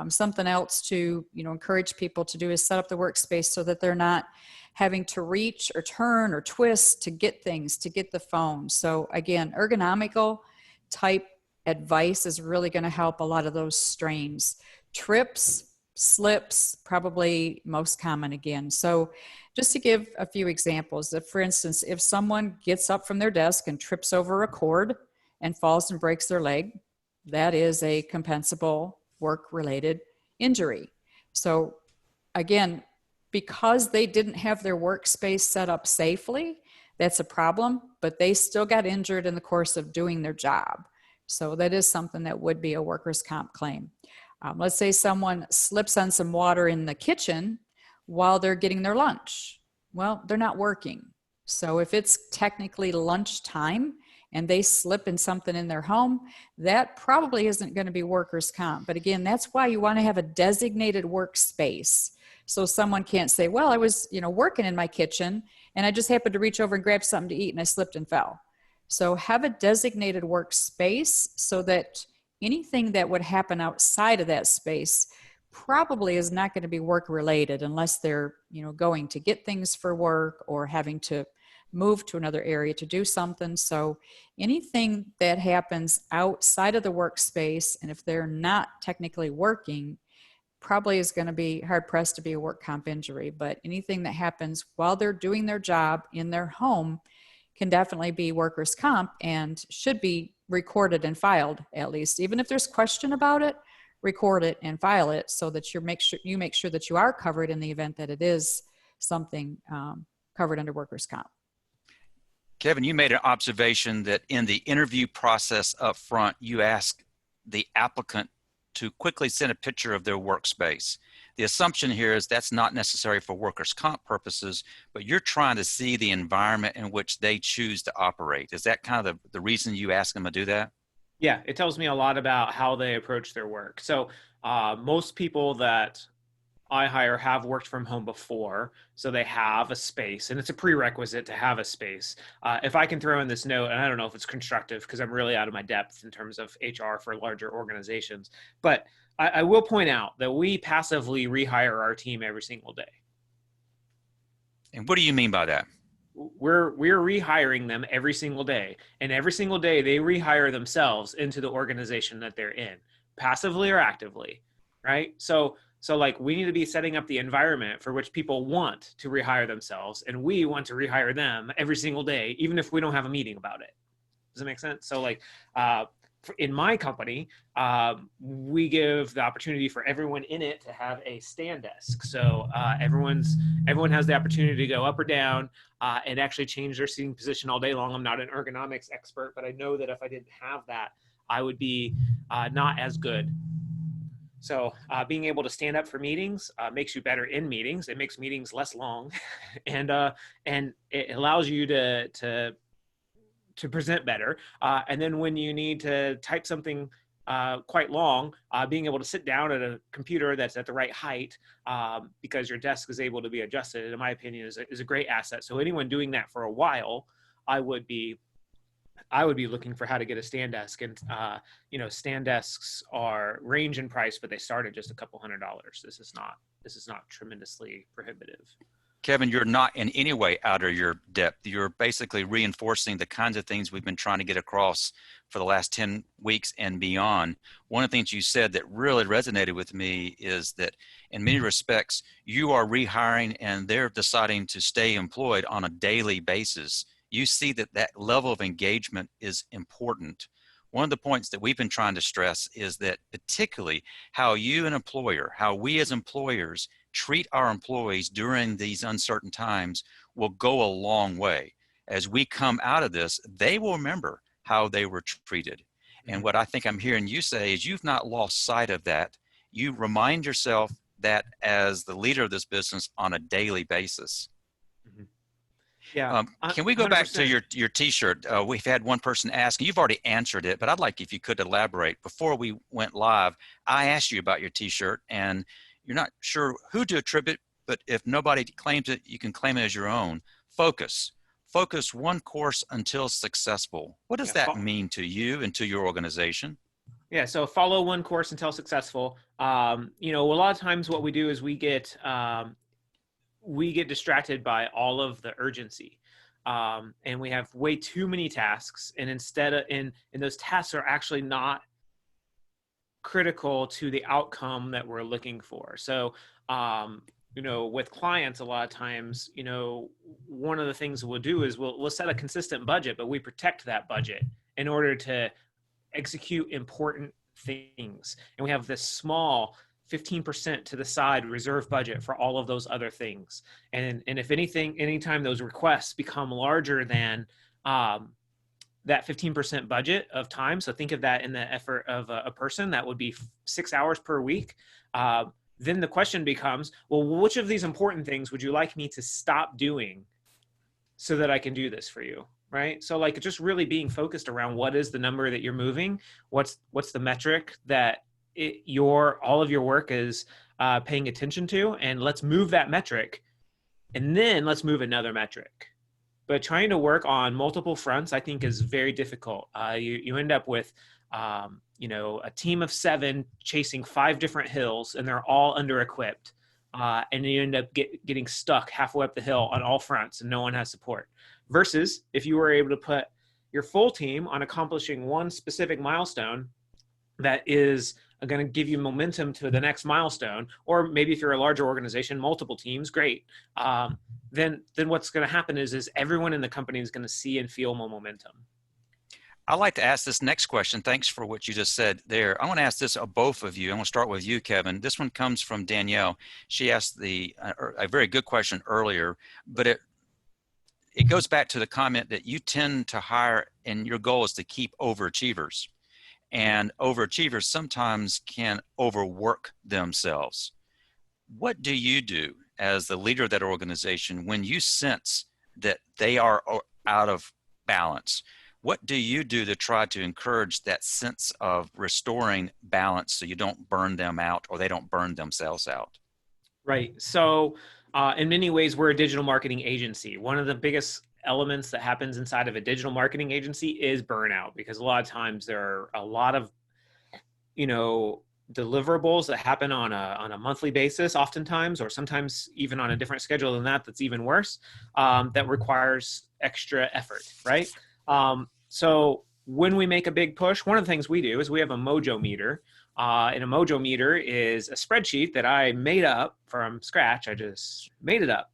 Something else to encourage people to do is set up the workspace so that they're not having to reach or turn or twist to get things, to get the phone. So again, ergonomical type advice is really going to help a lot of those strains. Trips, slips, probably most common again. So just to give a few examples, for instance, if someone gets up from their desk and trips over a cord and falls and breaks their leg, that is a compensable work-related injury. So again, because they didn't have their workspace set up safely, that's a problem, but they still got injured in the course of doing their job. So that is something that would be a workers' comp claim. Let's say someone slips on some water in the kitchen while they're getting their lunch. Well, they're not working. So if it's technically lunchtime and they slip in something in their home, that probably isn't going to be workers' comp. But again, that's why you want to have a designated workspace. So someone can't say, well, I was, working in my kitchen and I just happened to reach over and grab something to eat and I slipped and fell. So have a designated workspace so that anything that would happen outside of that space probably is not going to be work related unless they're, going to get things for work or having to move to another area to do something. So anything that happens outside of the workspace, and if they're not technically working, probably is going to be hard pressed to be a work comp injury. But anything that happens while they're doing their job in their home can definitely be workers' comp and should be recorded and filed, at least. Even if there's question about it, record it and file it so that you make sure that you are covered in the event that it is something covered under workers' comp. Kevin, you made an observation that in the interview process up front, you asked the applicant to quickly send a picture of their workspace. The assumption here is that's not necessary for workers' comp purposes, but you're trying to see the environment in which they choose to operate. Is that kind of the reason you ask them to do that? Yeah, it tells me a lot about how they approach their work. So most people that I hire have worked from home before, so they have a space, and it's a prerequisite to have a space. If I can throw in this note, and I don't know if it's constructive because I'm really out of my depth in terms of HR for larger organizations, but I will point out that we passively rehire our team every single day. And what do you mean by that? We're rehiring them every single day, and every single day they rehire themselves into the organization that they're in. passively or actively, right? So like we need to be setting up the environment for which people want to rehire themselves, and we want to rehire them every single day, even if we don't have a meeting about it. Does that make sense? So like in my company, we give the opportunity for everyone in it to have a stand desk. So everyone has the opportunity to go up or down and actually change their seating position all day long. I'm not an ergonomics expert, but I know that if I didn't have that, I would be not as good. So being able to stand up for meetings makes you better in meetings. It makes meetings less long, and it allows you to present better. And then when you need to type something quite long, being able to sit down at a computer that's at the right height because your desk is able to be adjusted, in my opinion, is a great asset. So anyone doing that for a while, I would be looking for how to get a stand desk. And stand desks are range in price, but they start at just a couple $100. This is not tremendously prohibitive. Kevin, you're not in any way out of your depth. You're basically reinforcing the kinds of things we've been trying to get across for the last 10 weeks and beyond. One of the things you said that really resonated with me is that in many respects, you are rehiring and they're deciding to stay employed on a daily basis. You see that that level of engagement is important. One of the points that we've been trying to stress is that particularly how you, an employer, how we as employers treat our employees during these uncertain times will go a long way. As we come out of this, they will remember how they were treated. And what I think I'm hearing you say is you've not lost sight of that. You remind yourself that as the leader of this business on a daily basis. Mm-hmm. Yeah. Can we go 100%. back to your t-shirt? We've had one person ask, and you've already answered it, but I'd like if you could elaborate. Before we went live, I asked you about your t-shirt, and you're not sure who to attribute, but if nobody claims it, you can claim it as your own. Focus one course until successful. What does that mean to you and to your organization? Yeah, so follow one course until successful. A lot of times what we do is we get distracted by all of the urgency. And we have way too many tasks. And instead of, and those tasks are actually not critical to the outcome that we're looking for. So, with clients, a lot of times, one of the things we'll do is we'll set a consistent budget, but we protect that budget in order to execute important things. And we have this small 15% to the side reserve budget for all of those other things. And if anytime those requests become larger than that 15% budget of time, so think of that in the effort of a person, that would be 6 hours per week. Then the question becomes, well, which of these important things would you like me to stop doing so that I can do this for you? Right? So like just really being focused around what is the number that you're moving, what's the metric that all of your work is paying attention to, and let's move that metric, and then let's move another metric. But trying to work on multiple fronts, I think, is very difficult. You end up with a team of 7 chasing 5 different hills, and they're all under-equipped. And you end up getting stuck halfway up the hill on all fronts, and no one has support. Versus if you were able to put your full team on accomplishing one specific milestone that is going to give you momentum to the next milestone, or maybe if you're a larger organization, multiple teams, great. Then what's going to happen is everyone in the company is going to see and feel more momentum. I'd like to ask this next question. Thanks for what you just said there. I want to ask this of both of you. I want to start with you, Kevin. This one comes from Danielle. She asked a very good question earlier, but it goes back to the comment that you tend to hire, and your goal is to keep overachievers. And overachievers sometimes can overwork themselves. What do you do as the leader of that organization when you sense that they are out of balance? What do you do to try to encourage that sense of restoring balance so you don't burn them out or they don't burn themselves out? Right. So in many ways, we're a digital marketing agency. One of the biggest elements that happens inside of a digital marketing agency is burnout, because a lot of times there are a lot of, deliverables that happen on a monthly basis oftentimes, or sometimes even on a different schedule than that, that's even worse, that requires extra effort, right? So when we make a big push, one of the things we do is we have a mojo meter And a Mojo meter is a spreadsheet that I made up from scratch. I just made it up.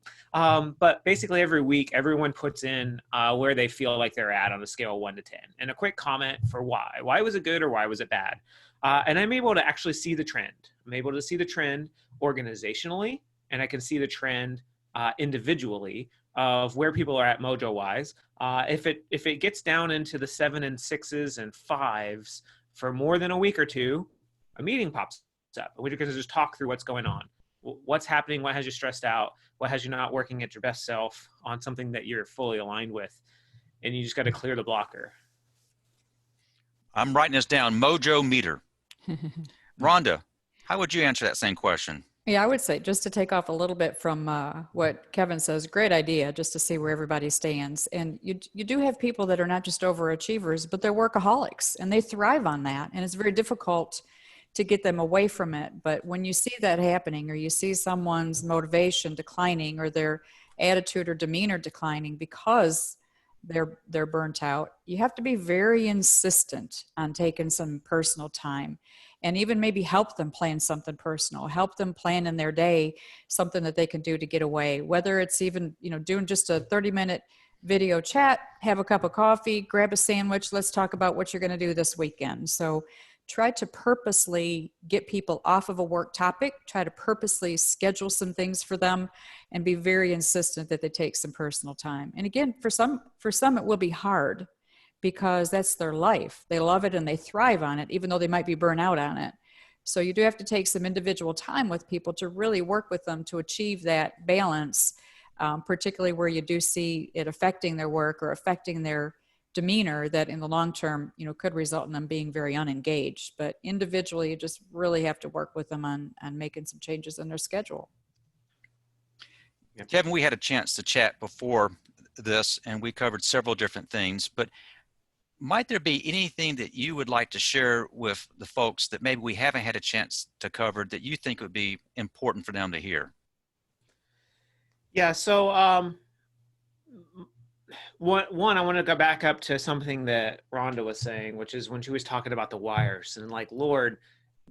But basically every week, everyone puts in where they feel like they're at on a scale of 1 to 10, and a quick comment for why. Why was it good or why was it bad? And I'm able to actually see the trend. I'm able to see the trend organizationally, and I can see the trend individually of where people are at Mojo-wise. If it gets down into the 7 and 6s and 5s for more than a week or two, a meeting pops up. We're going to just talk through what's going on. What's happening? What has you stressed out? What has you not working at your best self on something that you're fully aligned with? And you just got to clear the blocker. I'm writing this down, Mojo meter. Rhonda, how would you answer that same question? Yeah, I would say, just to take off a little bit from what Kevin says, great idea, just to see where everybody stands. And you do have people that are not just overachievers, but they're workaholics, and they thrive on that. And it's very difficult to get them away from it. But when you see that happening, or you see someone's motivation declining, or their attitude or demeanor declining because they're burnt out, you have to be very insistent on taking some personal time, and even maybe help them plan something personal, help them plan in their day something that they can do to get away, whether it's even, doing just a 30-minute video chat, have a cup of coffee, grab a sandwich, let's talk about what you're going to do this weekend. So try to purposely get people off of a work topic, try to purposely schedule some things for them, and be very insistent that they take some personal time. And again, for some it will be hard, because that's their life. They love it and they thrive on it, even though they might be burnt out on it. So you do have to take some individual time with people to really work with them to achieve that balance, particularly where you do see it affecting their work or affecting their demeanor, that in the long term, could result in them being very unengaged. But individually, you just really have to work with them on making some changes in their schedule. Kevin, we had a chance to chat before this, and we covered several different things, but might there be anything that you would like to share with the folks that maybe we haven't had a chance to cover that you think would be important for them to hear? Yeah, so one, I want to go back up to something that Rhonda was saying, which is when she was talking about the wires, and like, Lord,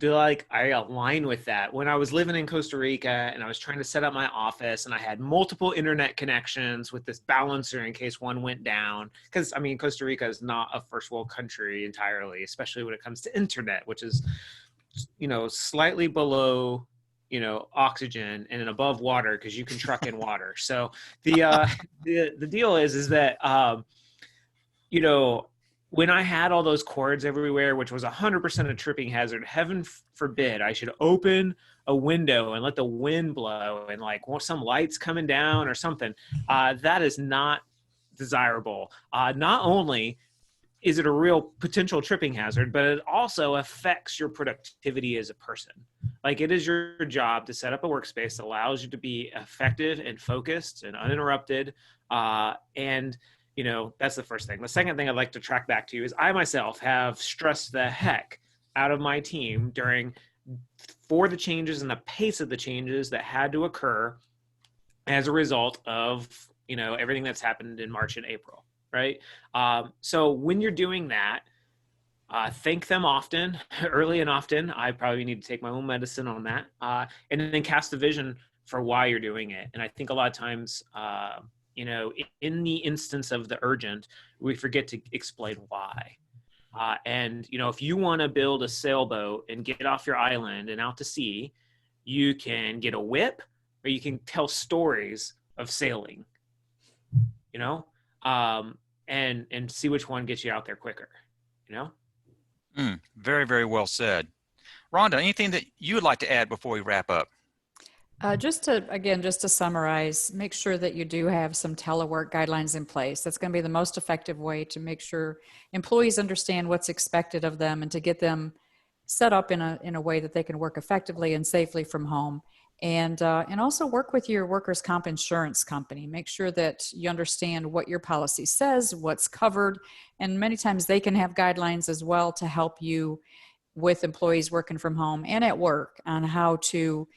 I align with that. When I was living in Costa Rica and I was trying to set up my office, and I had multiple internet connections with this balancer in case one went down, because Costa Rica is not a first world country entirely, especially when it comes to internet, which is slightly below oxygen and above water, because you can truck in water. So the deal is that when I had all those cords everywhere, which was 100% a tripping hazard, heaven forbid I should open a window and let the wind blow and some lights coming down or something. That is not desirable. Not only is it a real potential tripping hazard, but it also affects your productivity as a person. It is your job to set up a workspace that allows you to be effective and focused and uninterrupted. And that's the first thing. The second thing I'd like to track back to is I myself have stressed the heck out of my team for the changes and the pace of the changes that had to occur as a result of, everything that's happened in March and April. Right. So when you're doing that, thank them often, early and often. I probably need to take my own medicine on that. And then cast a vision for why you're doing it. And I think a lot of times, in the instance of the urgent, we forget to explain why. And if you want to build a sailboat and get off your island and out to sea, you can get a whip, or you can tell stories of sailing, and see which one gets you out there quicker, Very, very well said. Rhonda, anything that you would like to add before we wrap up? Just to summarize, make sure that you do have some telework guidelines in place. That's going to be the most effective way to make sure employees understand what's expected of them, and to get them set up in a way that they can work effectively and safely from home. And also work with your workers' comp insurance company. Make sure that you understand what your policy says, what's covered, and many times they can have guidelines as well to help you with employees working from home and at work on how to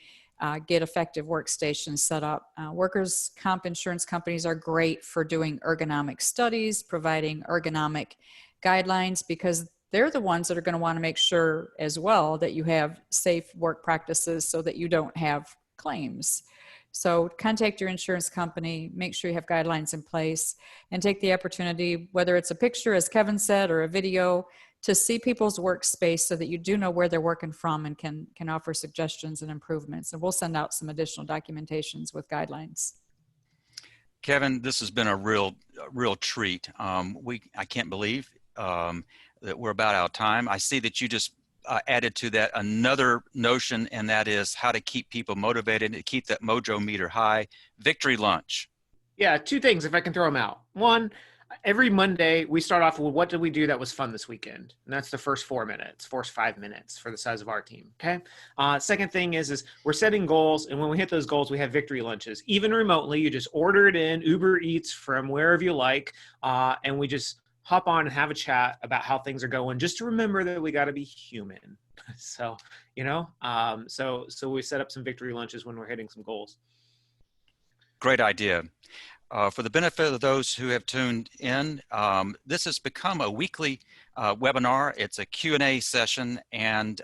get effective workstations set up. Workers' comp insurance companies are great for doing ergonomic studies, providing ergonomic guidelines, because they're the ones that are going to want to make sure as well that you have safe work practices so that you don't have claims. So contact your insurance company, make sure you have guidelines in place, and take the opportunity, whether it's a picture, as Kevin said, or a video, to see people's workspace so that you do know where they're working from and can offer suggestions and improvements. And we'll send out some additional documentations with guidelines. Kevin, this has been a real treat. I can't believe that we're about out of time. I see that you just added to that another notion, and that is how to keep people motivated, to keep that mojo meter high. Victory lunch. Yeah, two things if I can throw them out. One, every Monday we start off with what did we do that was fun this weekend, and that's the first 4 minutes, first 5 minutes for the size of our team. Okay. Second thing is we're setting goals, and when we hit those goals, we have victory lunches, even remotely. You just order it in Uber Eats from wherever you like, and we just hop on and have a chat about how things are going, just to remember that we got to be human. So, so we set up some victory lunches when we're hitting some goals. Great idea. For the benefit of those who have tuned in, this has become a weekly webinar. It's a Q&A session, and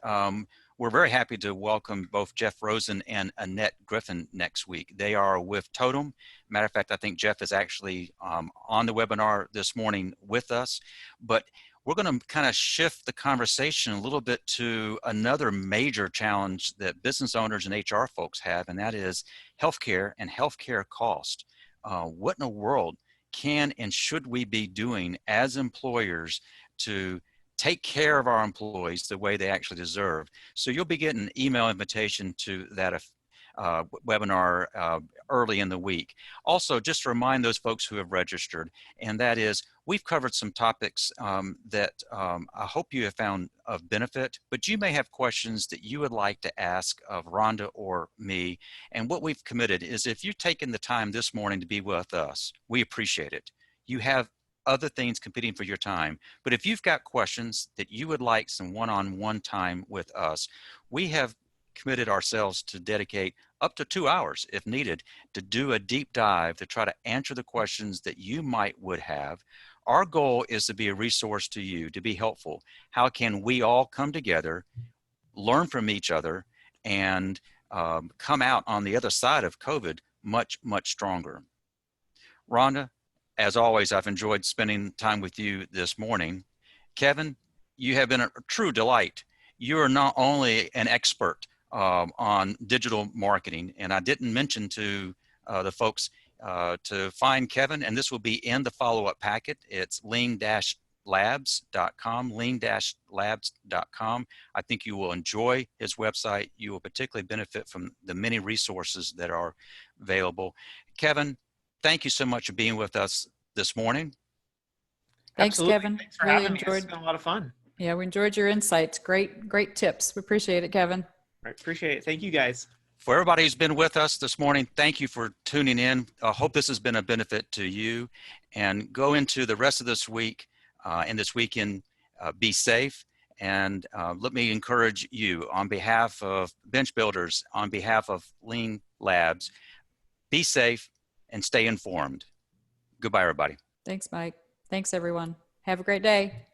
we're very happy to welcome both Jeff Rosen and Annette Griffin next week. They are with Totem. Matter of fact, I think Jeff is actually on the webinar this morning with us, but we're going to kind of shift the conversation a little bit to another major challenge that business owners and HR folks have, and that is healthcare and healthcare cost. What in the world can and should we be doing as employers to take care of our employees the way they actually deserve? So you'll be getting an email invitation to that webinar early in the week. Also, just to remind those folks who have registered, and that is, we've covered some topics that I hope you have found of benefit, but you may have questions that you would like to ask of Rhonda or me. And what we've committed is, if you've taken the time this morning to be with us, we appreciate it. You have other things competing for your time, but if you've got questions that you would like some one-on-one time with us, we have committed ourselves to dedicate up to 2 hours if needed to do a deep dive to try to answer the questions that you would have. Our goal is to be a resource to you, to be helpful. How can we all come together, learn from each other, and come out on the other side of COVID much, much stronger? Rhonda, as always, I've enjoyed spending time with you this morning. Kevin, you have been a true delight. You are not only an expert on digital marketing, and I didn't mention to the folks to find Kevin, and this will be in the follow-up packet. It's lean-labs.com, lean-labs.com. I think you will enjoy his website. You will particularly benefit from the many resources that are available. Kevin, thank you so much for being with us this morning. Thanks, Absolutely. Kevin. Thanks for Really having me. enjoyed. It's been a lot of fun. Yeah, we enjoyed your insights. Great tips. We appreciate it, Kevin. I appreciate it. Thank you, guys. For everybody who's been with us this morning, thank you for tuning in. I hope this has been a benefit to you, and go into the rest of this week and this weekend, be safe. And let me encourage you, on behalf of Bench Builders, on behalf of Lean Labs, be safe and stay informed. Goodbye, everybody. Thanks, Mike. Thanks, everyone. Have a great day.